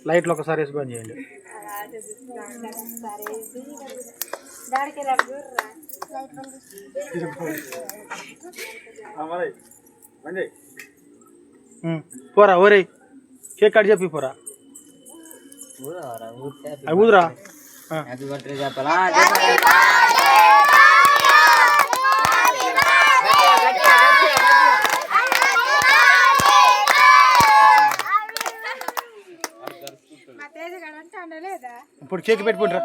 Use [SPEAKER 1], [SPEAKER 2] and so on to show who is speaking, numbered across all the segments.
[SPEAKER 1] లైట్లు ఒకసారి వేసి బంద్ చేయండి. పోరా ఓరే కేక్ కట్ చెప్పి పోరా ఊదురా. ఇప్పుడు కేక్ పెట్టుకుంటారా?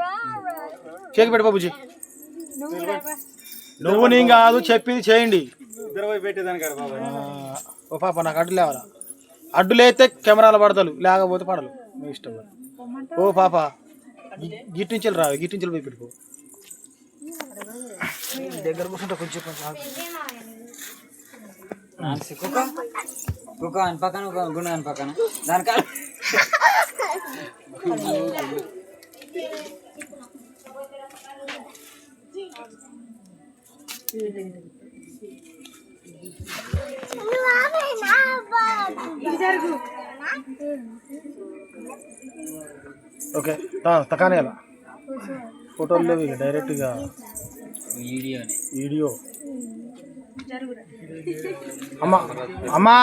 [SPEAKER 1] కేక్ పెట్టు బాబుజీ. నువ్వు నేను కాదు చెప్పింది చేయండి. ఓ పాప నాకు అడ్డు లేవాలా? అడ్డు లేతే కెమెరాలు పడతారు, లేకపోతే పడలు, మీ ఇష్టం. ఓ పాప గిట్టి నుంచి రా, గిట్టి నుంచి పోయి పెట్టుకో. దగ్గర కూర్చుంటా కొంచెం
[SPEAKER 2] పక్కన గుండె పక్కన దానికా
[SPEAKER 1] ఓకే తకానే అలా ఫోటోలు లేవు ఇక డైరెక్ట్గా వీడియో. అమ్మా అమ్మా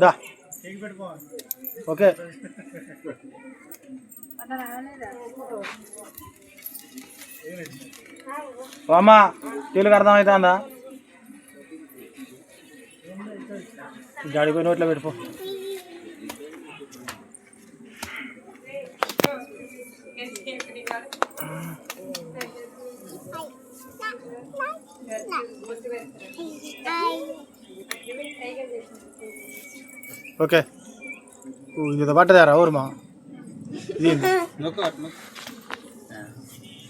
[SPEAKER 1] దా ఓకే. అమ్మా తెలుగు అర్థమవుతుందా? గాడిపోయి నోట్లో పెట్టుకో. ఓకే ఇది పట్టదారా ఊరుమా? ఇది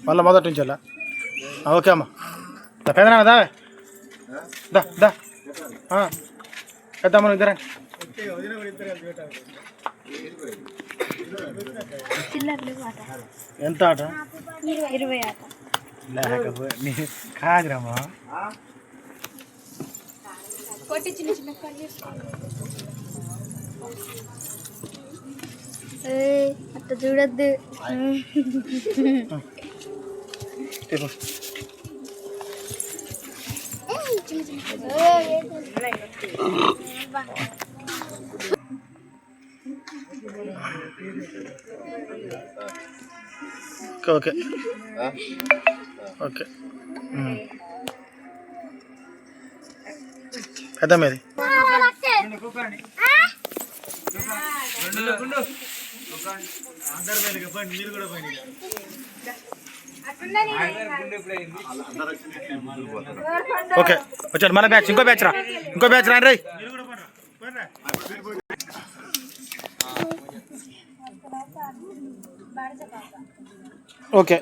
[SPEAKER 1] మళ్ళీ మొదటి నుంచి అలా. ఓకే అమ్మా పెద్దనా దావే దా దా పెద్దమ్మ ఇద్దరే. ఎంత ఆట?
[SPEAKER 3] 20 ఆట.
[SPEAKER 1] లేకపోతే కాదురమ్మా
[SPEAKER 3] కొట్టి చిన్న చిన్న కట్ చేసుకో. అట్ట చూడద్దు.
[SPEAKER 1] ఓకే ఓకే పెద్దమ్మది ఓకే వచ్చాడు మన బ్యాచ్. ఇంకో బ్యాచ్ రా, ఇంకో బ్యాచ్ రా రే. ఓకే